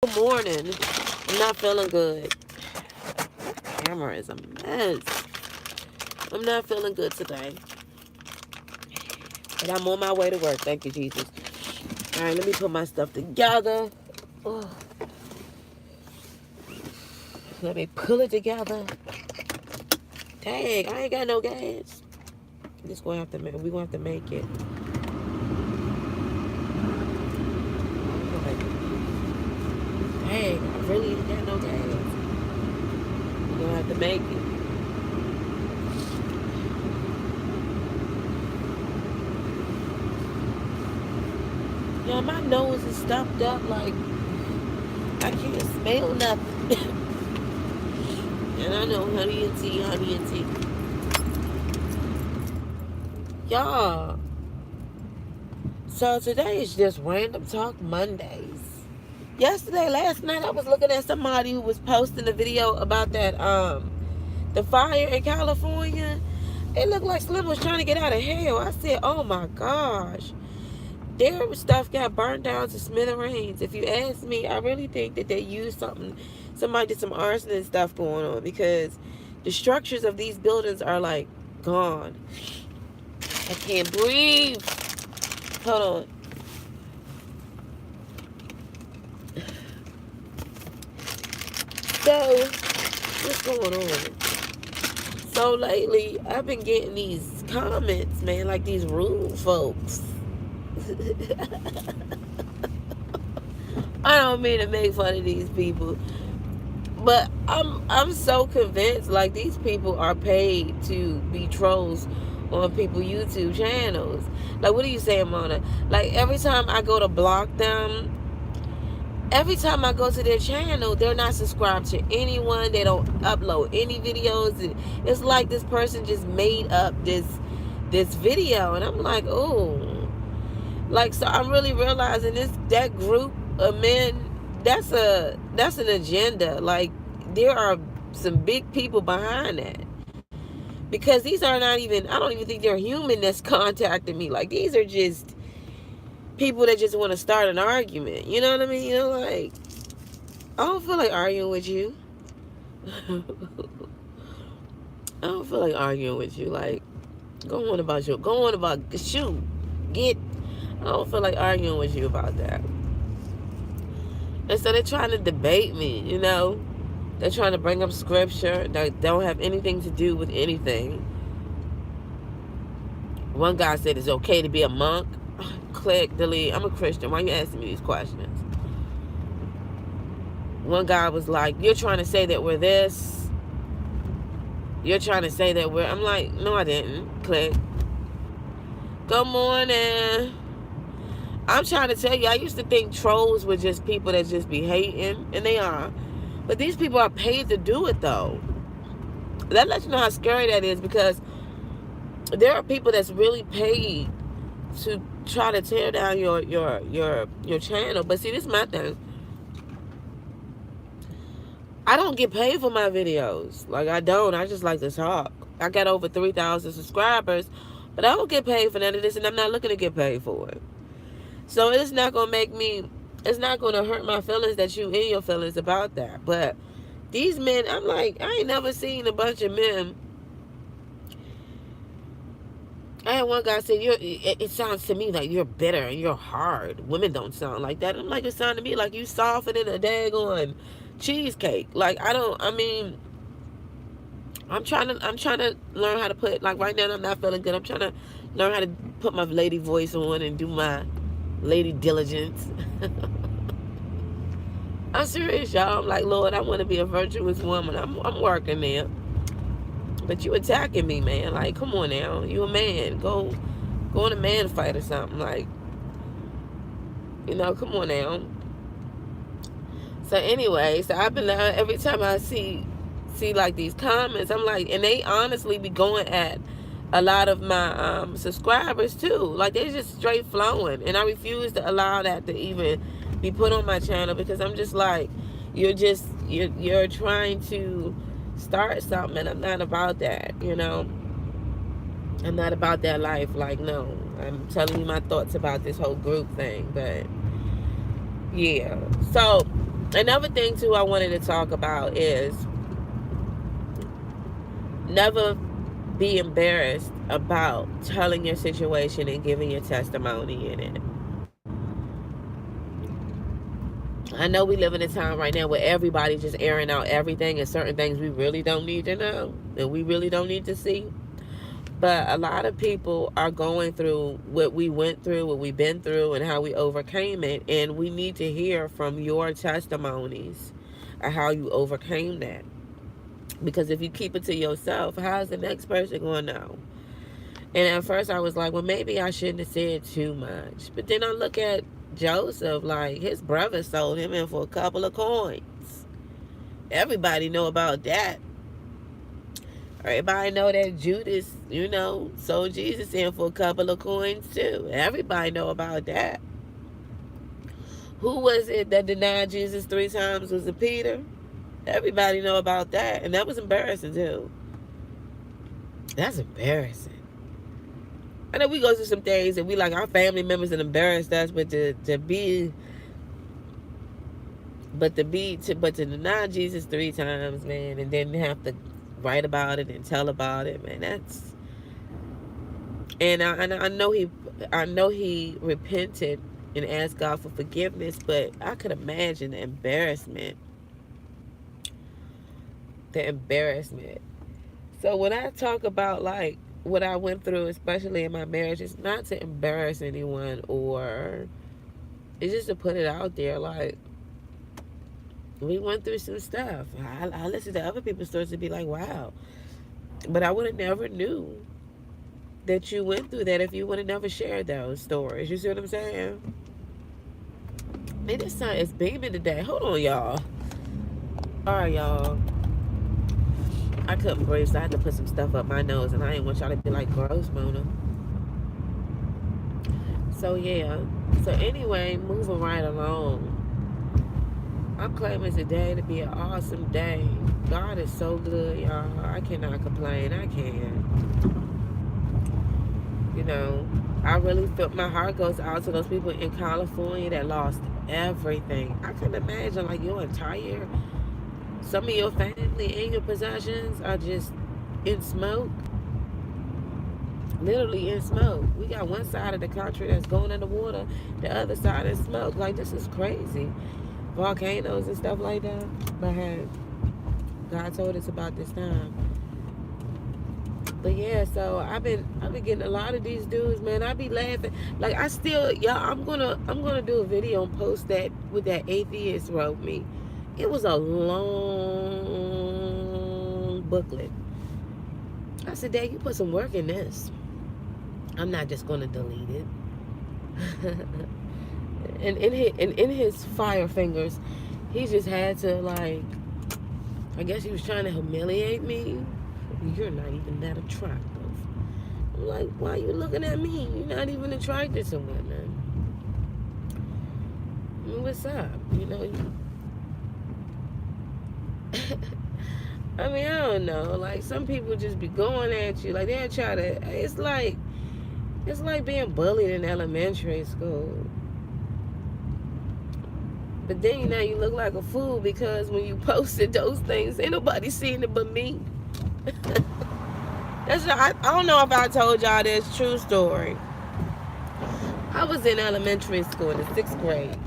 Good morning. I'm not feeling good. My camera is a mess. I'm not feeling good today. But I'm on my way to work. Thank you, Jesus. All right, let me put my stuff together. Oh, let me pull it together. Dang, I ain't got no gas. We're gonna have to make it. Dang, I really ain't got no gas. We're gonna have to make it. Yeah, my nose is stuffed up like I can't smell nothing. And I know honey and tea. Y'all. So today is just Random Talk Mondays. Last night, I was looking at somebody who was posting a video about that, the fire in California. It looked like Slim was trying to get out of hell. I said, oh my gosh. Their stuff got burned down to smithereens. If you ask me, I really think that they used somebody did some arson and stuff going on, because the structures of these buildings are like gone. I can't breathe. Hold on. So, what's going on? So lately, I've been getting these comments, man, like these rude folks. I don't mean to make fun of these people, but I'm so convinced like these people are paid to be trolls on people's YouTube channels. Like, what are you saying, Mona? Like, every time I go to block them, every time I go to their channel, they're not subscribed to anyone. They don't upload any videos. It's like this person just made up this video, and I'm like, oh, like, so I'm really realizing that group of men, that's an agenda. Like, there are some big people behind that, because these are not even, I don't even think they're human that's contacting me. Like, these are just people that just want to start an argument. You know what I mean? You know, like, I don't feel like arguing with you. I don't feel like arguing with you. Like, go on about shoot, get. I don't feel like arguing with you about that. And so they're trying to debate me, you know. They're trying to bring up scripture that don't have anything to do with anything. One guy said it's okay to be a monk. Click, delete. I'm a Christian. Why are you asking me these questions? One guy was like, you're trying to say that we're this. You're trying to say that we're... I'm like, no, I didn't. Click. Good morning. I'm trying to tell you, I used to think trolls were just people that just be hating, and they are. But these people are paid to do it, though. That lets you know how scary that is, because there are people that's really paid to try to tear down your channel. But see, this is my thing. I don't get paid for my videos. Like, I don't. I just like to talk. I got over 3,000 subscribers, but I don't get paid for none of this, and I'm not looking to get paid for it. So it's not going to make me, it's not going to hurt my feelings that you in your feelings about that. But these men, I'm like, I ain't never seen a bunch of men. I had one guy say, it sounds to me like you're bitter and you're hard. Women don't sound like that. I'm like, it sounds to me like you softer than a daggone cheesecake. Like, I'm trying to learn how to put, like, right now I'm not feeling good. I'm trying to learn how to put my lady voice on and do my lady diligence. I'm serious, y'all. I'm like, Lord, I want to be a virtuous woman. I'm working there. But you attacking me, man. Like, come on now. You a man. Go in a man fight or something. Like, you know, come on now. So anyway, so I've been, every time I see like these comments, I'm like, and they honestly be going at a lot of my subscribers too. Like, they're just straight flowing, and I refuse to allow that to even be put on my channel, because I'm just like, you're trying to start something, and I'm not about that, you know. I'm not about that life. Like, no, I'm telling you my thoughts about this whole group thing. But yeah, so Another thing too I wanted to talk about is never be embarrassed about telling your situation and giving your testimony in it. I know we live in a time right now where everybody's just airing out everything and certain things we really don't need to know and we really don't need to see. But a lot of people are going through what we went through, what we've been through, and how we overcame it. And we need to hear from your testimonies of how you overcame that. Because if you keep it to yourself, how's the next person going to know? And at first I was like, well, maybe I shouldn't have said too much. But then I look at Joseph, like his brother sold him in for a couple of coins. Everybody know about that. Everybody know that Judas, sold Jesus in for a couple of coins too. Everybody know about that. Who was it that denied Jesus 3 times? Was it Peter? Everybody know about that. And that was embarrassing too. That's embarrassing. I know we go through some things and we like our family members and embarrassed us, but to deny Jesus 3 times, man, and then have to write about it and tell about it, man, that's. And I know he repented and asked God for forgiveness, but I could imagine the embarrassment. So when I talk about like what I went through, especially in my marriage, it's not to embarrass anyone, or it's just to put it out there. Like, we went through some stuff. I listen to other people's stories to be like, wow. But I would have never knew that you went through that if you would have never shared those stories. You see what I'm saying? Man, this sun is beaming today. Hold on, y'all. All right, y'all. I couldn't breathe, so I had to put some stuff up my nose, and I didn't want y'all to be like, gross, Mona. So, yeah. So, anyway, moving right along. I'm claiming today to be an awesome day. God is so good, y'all. I cannot complain. I can't. I really feel my heart goes out to those people in California that lost everything. I can imagine, like, some of your family and your possessions are just in smoke. Literally in smoke. We got one side of the country that's going underwater, the other side is smoke. Like, this is crazy. Volcanoes and stuff like that. But hey, God told us about this time. But yeah, so I've been getting a lot of these dudes, man. I be laughing. Like, I'm gonna do a video and post that what that atheist wrote me. It was a long booklet. I said, Dad, you put some work in this. I'm not just gonna delete it. And in his fire fingers, he just had to, like, I guess he was trying to humiliate me. You're not even that attractive. I'm like, why are you looking at me? You're not even attracted to women. I mean, what's up? I mean, I don't know. Like, some people just be going at you. Like, they'll try to. It's like being bullied in elementary school. But then, you look like a fool because when you posted those things, ain't nobody seeing it but me. I don't know if I told y'all this true story. I was in elementary school in the 6th grade.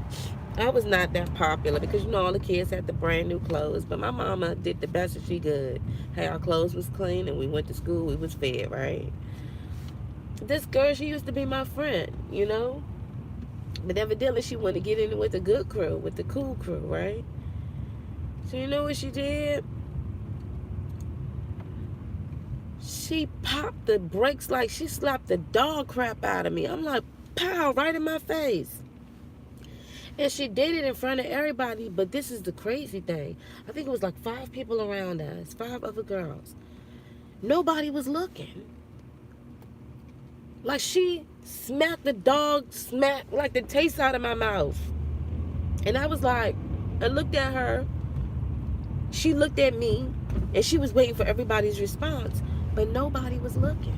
I was not that popular because, all the kids had the brand new clothes. But my mama did the best that she could. Hey, our clothes was clean and we went to school. We was fed, right? This girl, she used to be my friend, But evidently she wanted to get in with the good crew, with the cool crew, right? So you know what she did? She popped the brakes like she slapped the dog crap out of me. I'm like, pow, right in my face. And she did it in front of everybody, but this is the crazy thing. I think it was like 5 people around us, 5 other girls. Nobody was looking. Like, she smacked the dog, like the taste out of my mouth. And I was like, I looked at her. She looked at me, and she was waiting for everybody's response, but nobody was looking.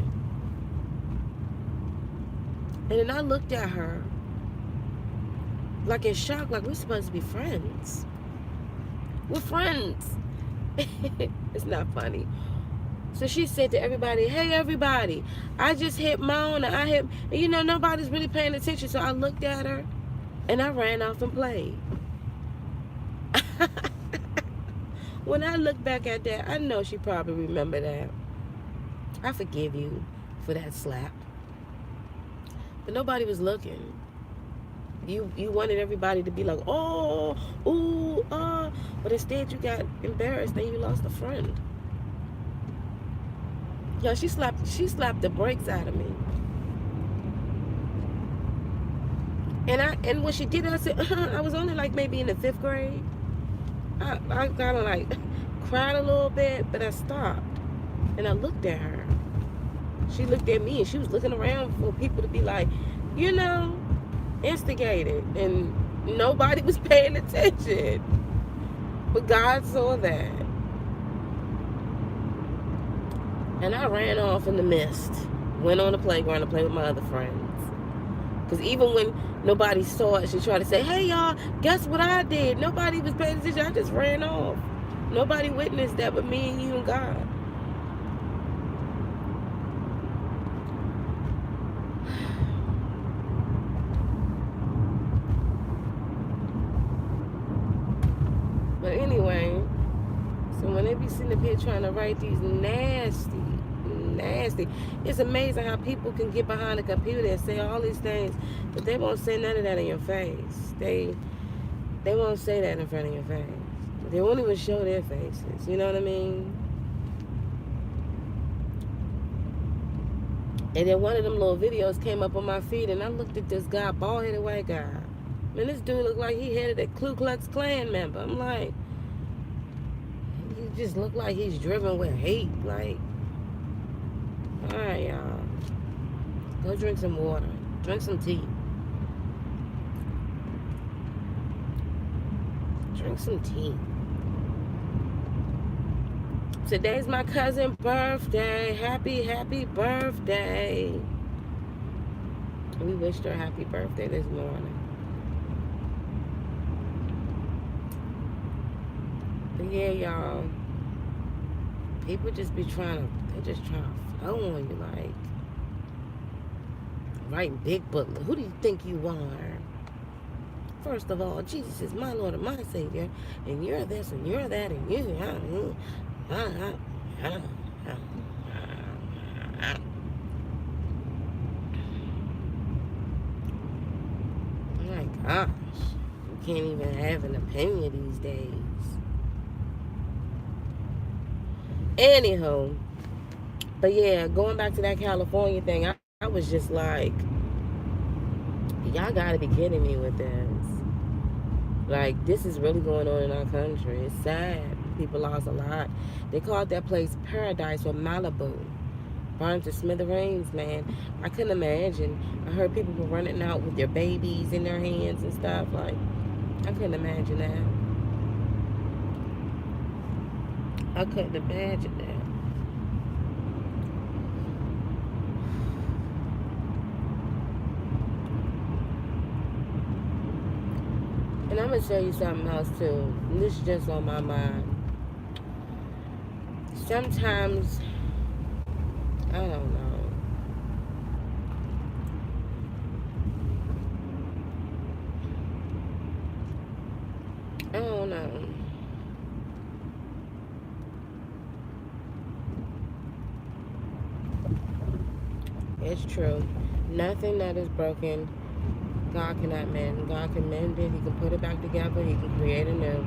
And then I looked at her, like in shock, like we're supposed to be friends. with friends. It's not funny. So she said to everybody, hey, everybody, I just hit Mona. And nobody's really paying attention. So I looked at her and I ran off and played. When I look back at that, I know she probably remembered that. I forgive you for that slap. But nobody was looking. You wanted everybody to be like, oh, ooh, but instead you got embarrassed and you lost a friend. Yeah, she slapped the brakes out of me. And when she did it, I said, I was only like maybe in the 5th grade. I kind of like cried a little bit, but I stopped and I looked at her. She looked at me and she was looking around for people to be like, instigated, and nobody was paying attention. But God saw that. And I ran off in the mist, went on the playground to play with my other friends. Because even when nobody saw it, she tried to say, hey, y'all, guess what I did? Nobody was paying attention. I just ran off. Nobody witnessed that but me and you and God. But anyway, so when they be sitting up here trying to write these nasty, it's amazing how people can get behind a computer and say all these things, but they won't say none of that in your face. They won't say that in front of your face. They won't even show their faces. You know what I mean? And then one of them little videos came up on my feed, and I looked at this guy, bald-headed white guy. Man, this dude looked like he headed a Ku Klux Klan member. I'm like, he just looked like he's driven with hate. Like, all right, y'all. Go drink some water. Drink some tea. Drink some tea. Today's my cousin's birthday. Happy birthday. We wished her happy birthday this morning. But yeah, y'all. People just be they're just trying to flow on you, like, writing big book. Who do you think you are? First of all, Jesus is my Lord and my Savior, and you're this and you're that and you. My gosh, you can't even have an opinion these days. Anywho, but yeah, going back to that California thing, I was just like, y'all gotta be kidding me with this. Like, this is really going on in our country. It's sad. People lost a lot. They called that place Paradise or Malibu. Burned to smithereens, man. I couldn't imagine. I heard people were running out with their babies in their hands and stuff. Like, I couldn't imagine that. I couldn't imagine that. And I'm going to tell you something else, too. And this is just on my mind. Sometimes, I don't know. I don't know. It's true. Nothing that is broken, God cannot mend. God can mend it. He can put it back together. He can create a new.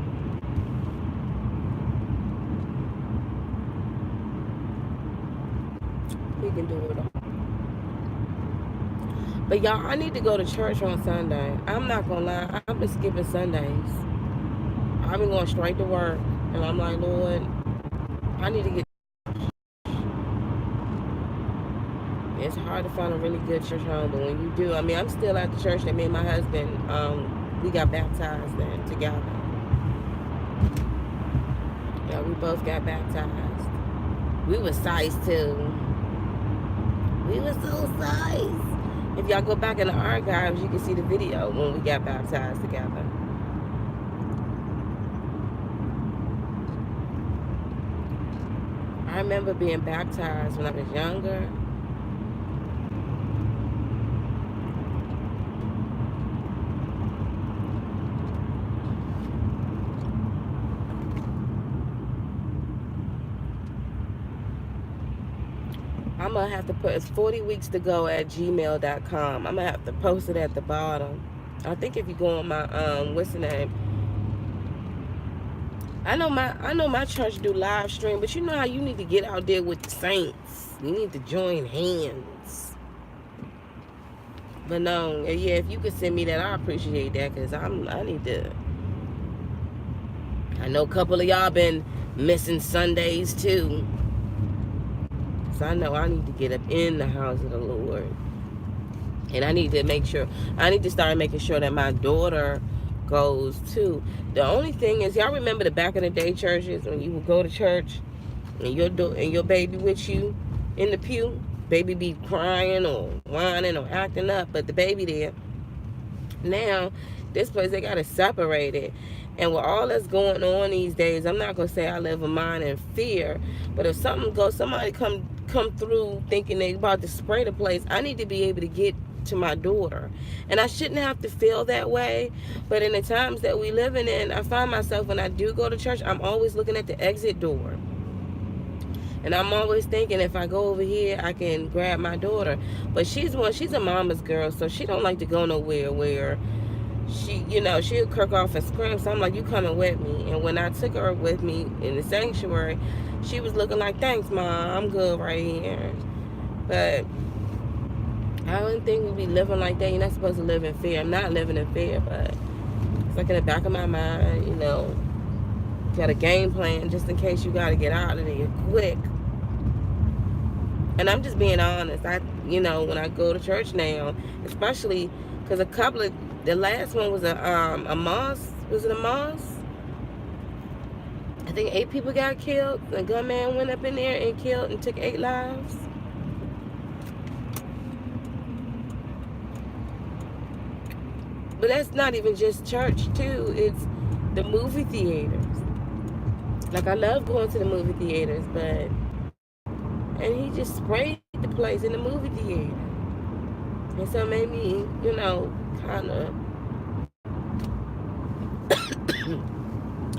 He can do it all. But y'all, I need to go to church on Sunday. I'm not gonna lie. I've been skipping Sundays. I've been going straight to work. And I'm like, Lord, I need to get. It's hard to find a really good church home, but when you do, I mean, I'm still at the church that me and my husband, we got baptized there together. Yeah, we both got baptized. We were sized too. We were so sized. If y'all go back in the archives, you can see the video when we got baptized together. I remember being baptized when I was younger. I'm going to have to put, it's 40 weeks to go at gmail.com. I'm going to have to post it at the bottom. I think if you go on my, what's the name? I know my church do live stream, but you know how you need to get out there with the saints. You need to join hands. But no, yeah, if you could send me that, I appreciate that, because I need to. I know a couple of y'all been missing Sundays too. So I know I need to get up in the house of the Lord. And I need to start making sure that my daughter goes too. The only thing is, y'all remember the back in the day churches when you would go to church and your baby with you in the pew, baby be crying or whining or acting up, but the baby there. Now, this place, they got to separate it. And with all that's going on these days, I'm not gonna say I live a mind in fear, but if somebody come through thinking they about to spray the place, I need to be able to get to my daughter. And I shouldn't have to feel that way, but in the times that we living in, I find myself, when I do go to church, I'm always looking at the exit door. And I'm always thinking, if I go over here, I can grab my daughter. But she's a mama's girl, so she don't like to go nowhere where she'll kirk off and scream. So I'm like, you coming with me? And when I took her with me in the sanctuary, she was looking like, thanks, Mom, I'm good right here. But I don't think we be living like that. You're not supposed to live in fear. I'm not living in fear, but it's like in the back of my mind, got a game plan just in case you got to get out of there quick. And I'm just being honest. When I go to church now, especially because the last one was a mosque. Was it a mosque? I think 8 people got killed. The gunman went up in there and killed and took 8 lives. But that's not even just church too. It's the movie theaters. Like, I love going to the movie theaters, and he just sprayed the place in the movie theater. And so it made me, kind of.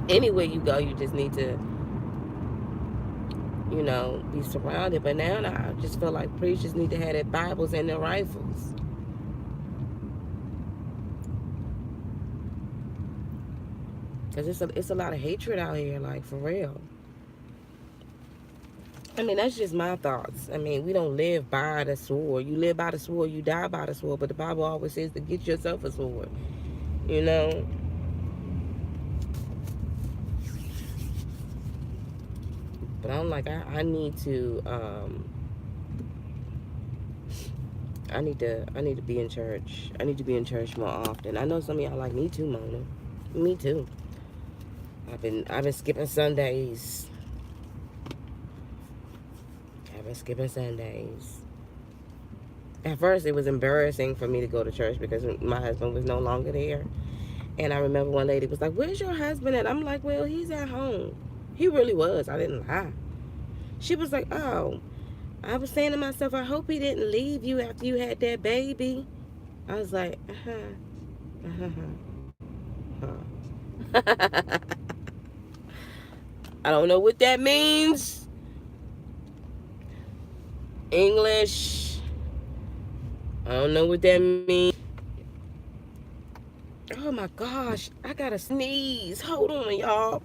Anywhere you go, you just need to, be surrounded. But now I just feel like preachers need to have their Bibles and their rifles. Because it's a lot of hatred out here, like, for real. I mean, that's just my thoughts. I mean, we don't live by the sword. You live by the sword, you die by the sword. But the Bible always says to get yourself a sword. But I'm like, I need to I need to be in church. I need to be in church more often. I know some of y'all like, me too, Mona. Me too. I've been skipping Sundays. Skipping Sundays. At first, it was embarrassing for me to go to church because my husband was no longer there. And I remember one lady was like, where's your husband at? I'm like, well, he's at home. He really was. I didn't lie. She was like, oh, I was saying to myself, I hope he didn't leave you after you had that baby. I was like, I don't know what that means. English. I don't know what that means. Oh my gosh, I gotta sneeze. Hold on, y'all.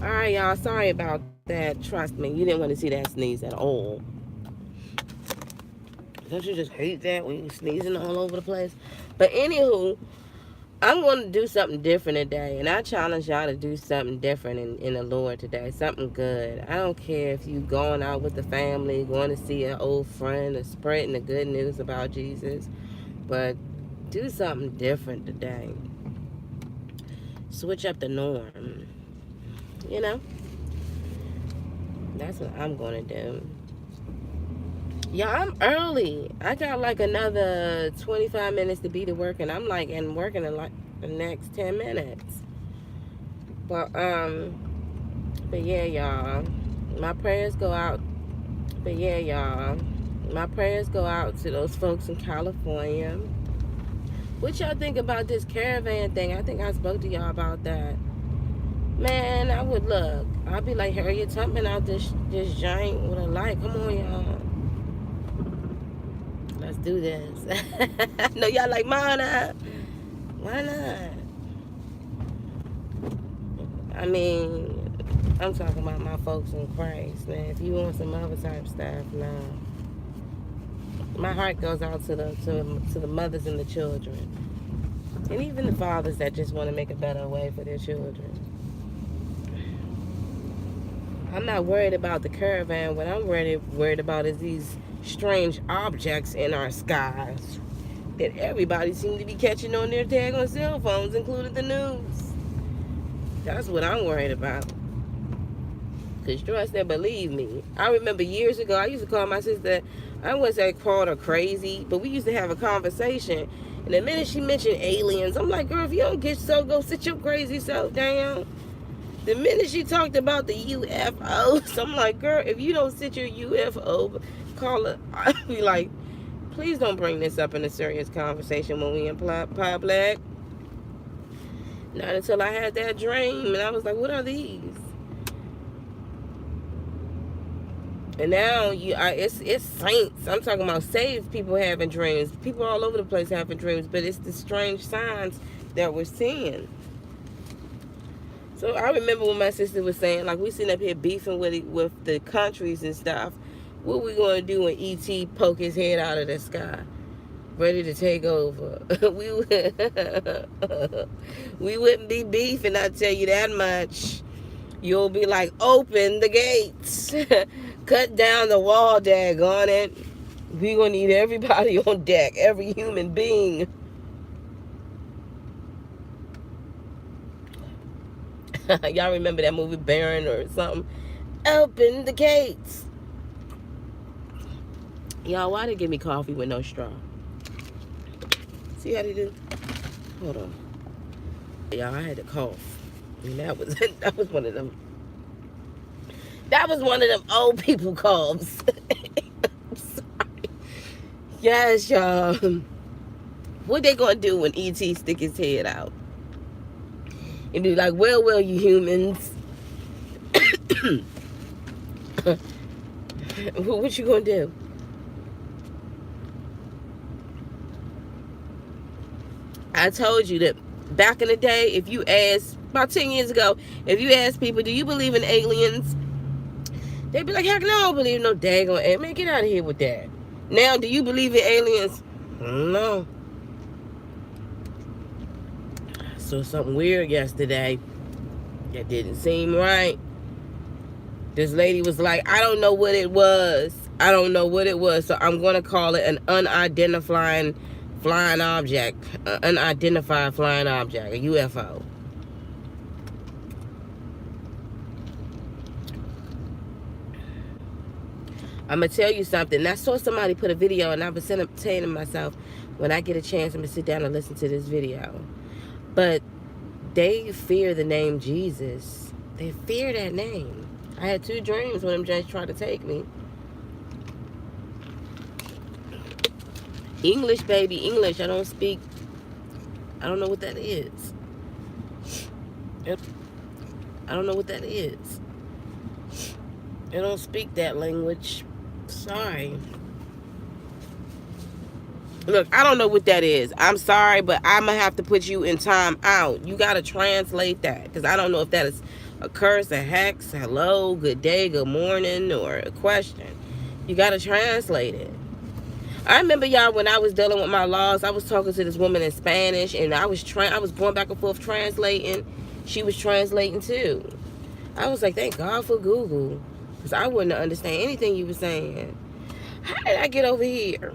Alright, y'all, sorry about that. Trust me, you didn't want to see that sneeze at all. Don't you just hate that when you're sneezing all over the place? But anywho, I'm going to do something different today, and I challenge y'all to do something different in the Lord today, something good. I don't care if you going out with the family, going to see an old friend, or spreading the good news about Jesus, but do something different today. Switch up the norm. That's what I'm going to do. Yeah, I'm early. I got like another 25 minutes to be to work, and I'm like working in like the next 10 minutes. But But yeah, y'all. My prayers go out. But yeah, y'all. My prayers go out to those folks in California. What y'all think about this caravan thing? I think I spoke to y'all about that. Man, I would look. I'd be like Harriet Tubman out this giant with a light. Come on, y'all. Let's do this. I know y'all like Mana. Why not? I mean, I'm talking about my folks in Christ, man. If you want some other type stuff, no. My heart goes out to the mothers and the children, and even the fathers that just want to make a better way for their children. I'm not worried about the caravan. What I'm worried about is these strange objects in our skies that everybody seems to be catching on their daggone cell phones, including the news. That's what I'm worried about. Because trust and believe me, I remember years ago, I used to call my sister, I wouldn't say called her crazy, but we used to have a conversation. And the minute she mentioned aliens, I'm like, girl, if you don't get so, go sit your crazy self down. The minute she talked about the UFOs, I'm like, girl, if you don't sit your UFO, call it. I'd be like, please don't bring this up in a serious conversation when we in public. Not until I had that dream, and I was like, what are these? And now it's saints. I'm talking about saved people having dreams. People all over the place having dreams, but it's the strange signs that we're seeing. So I remember when my sister was saying, like, we sitting up here beefing with the countries and stuff. What we gonna do when ET poke his head out of the sky, ready to take over? We wouldn't be beefing, I tell you that much. You'll be like, open the gates, cut down the wall, daggone it. We gonna need everybody on deck, every human being. Y'all remember that movie Baron or something? Open the gates. Y'all, why they give me coffee with no straw? See how they do? Hold on. Y'all, I had to cough. And that was one of them. That was one of them old people coughs. I'm sorry. Yes, y'all. What they gonna do when ET stick his head out? And be like, well, you humans. What you gonna do? I told you that back in the day, if you asked, about 10 years ago, if you asked people, do you believe in aliens? They'd be like, heck no, I don't believe in no daggone alien. Man, get out of here with that. Now, do you believe in aliens? No. I saw something weird yesterday that didn't seem right. This lady was like, I don't know what it was. I don't know what it was, so I'm going to call it an unidentified flying object. Unidentified flying object, a UFO. I'm going to tell you something. I saw somebody put a video, and I was saying to myself, when I get a chance, I'm going to sit down and listen to this video. But they fear the name Jesus. They fear that name. I had 2 dreams when them just tried to take me. English, baby, English. I don't know what that is. I don't know what that is. I don't speak that language. Sorry. Look, I don't know what that is. I'm sorry, but I'm going to have to put you in time out. You got to translate that, because I don't know if that is a curse, a hex, hello, good day, good morning, or a question. You got to translate it. I remember, y'all, when I was dealing with my laws, I was talking to this woman in Spanish, and I was going back and forth translating. She was translating too. I was like, thank God for Google, because I wouldn't understand anything you were saying. How did I get over here?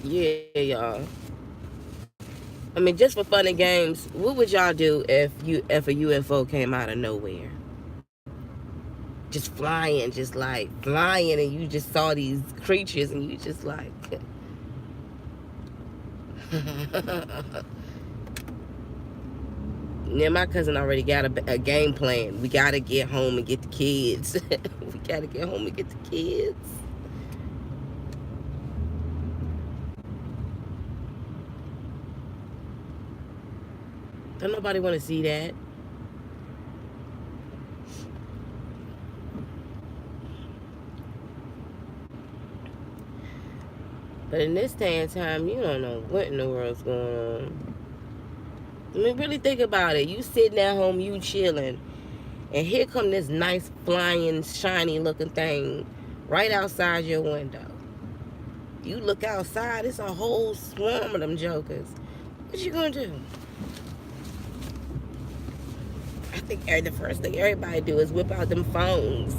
Yeah, y'all. I mean, just for fun and games, what would y'all do if a UFO came out of nowhere? just flying, just like flying, and you just saw these creatures, and you just like. Yeah, my cousin already got a game plan. We gotta get home and get the kids. We gotta get home and get the kids. Don't nobody want to see that. But in this day and time, you don't know what in the world's going on. I mean, really think about it. You sitting at home, you chilling, and here come this nice, flying, shiny looking thing right outside your window. You look outside, it's a whole swarm of them jokers. What you gonna do? I think the first thing everybody do is whip out them phones.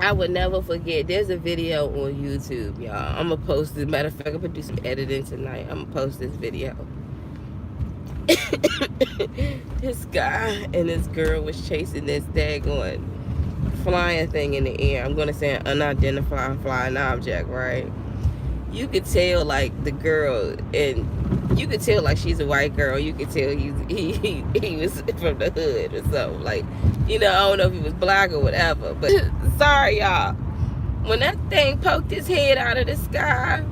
I would never forget. There's a video on YouTube, y'all. I'm gonna post it. Matter of fact, I'm gonna do some editing tonight. I'm gonna post this video. This guy and this girl was chasing this daggone flying thing in the air. I'm gonna say an unidentified flying object, right? You could tell like the girl, and you could tell like she's a white girl. You could tell he was from the hood or something. Like, you know, I don't know if he was black or whatever. But sorry, y'all. When that thing poked his head out of the sky,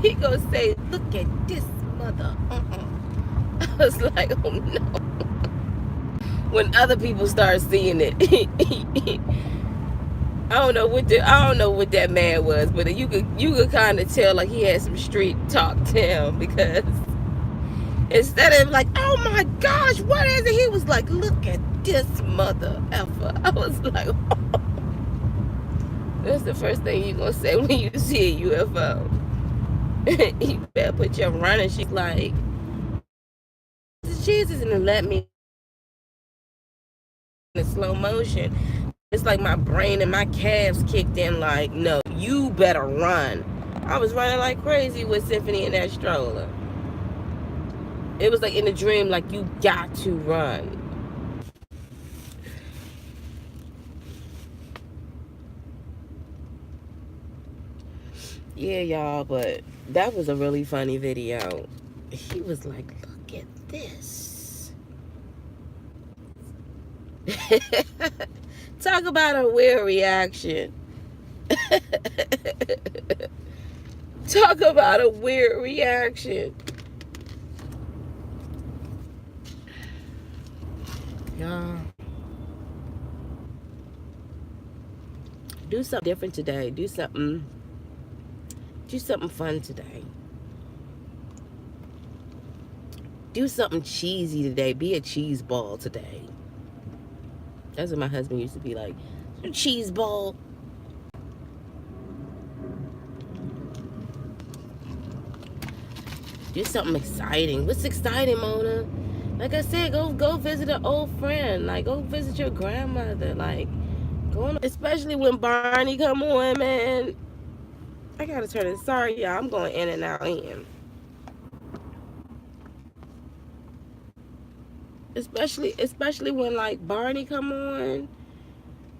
he gonna say, "Look at this mother." I was like, oh no. When other people start seeing it, I don't know what that man was, but you could kind of tell like he had some street talk to him, because instead of like, oh my gosh, what is it? He was like, look at this mother effer. I was like, oh. That's the first thing you gonna say when you see a UFO. You better put your running. She's like, Jesus, and let me in slow motion. It's like my brain and my calves kicked in like, no, you better run. I was running like crazy with Symphony in that stroller. It was like in a dream, like you got to run. Yeah, y'all, but that was a really funny video. He was like, look at this. Talk about a weird reaction. Talk about a weird reaction. Y'all, do something different today. Do something fun today. Do something cheesy today. Be a cheese ball today. That's what my husband used to be like. A cheese ball. Do something exciting. What's exciting, Mona? Like I said, go visit an old friend. Like, go visit your grandmother. Like, go on. Especially when Barney come on, man. I gotta turn it. Sorry, y'all. I'm going in and out in. Especially when like Barney come on.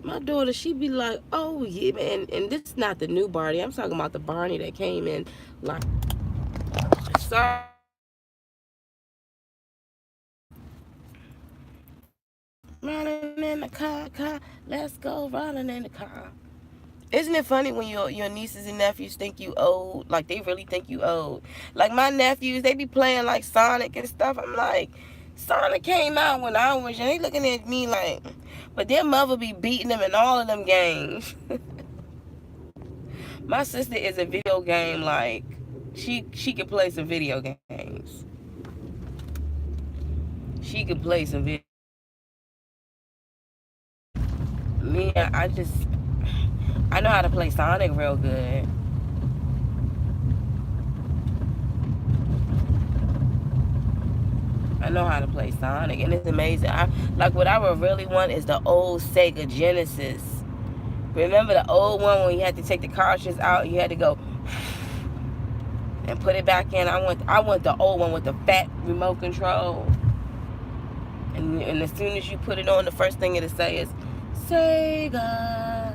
My daughter, she be like, oh yeah, man. And this is not the new Barney. I'm talking about the Barney that came in like, sorry. Running in the car, let's go running in the car. Isn't it funny when your nieces and nephews think you old? Like, they really think you old. Like, my nephews, they be playing like Sonic and stuff. I'm like, Sonic came out when I was young. They looking at me like, but their mother be beating them in all of them games. My sister is a video game, like, she can play some video games. She can play some video. Me, I know how to play Sonic real good. I know how to play Sonic, and it's amazing. Like, what I would really want is the old Sega Genesis. Remember the old one when you had to take the cartridges out, you had to go and put it back in. I want the old one with the fat remote control. And as soon as you put it on, the first thing it'll say is Sega.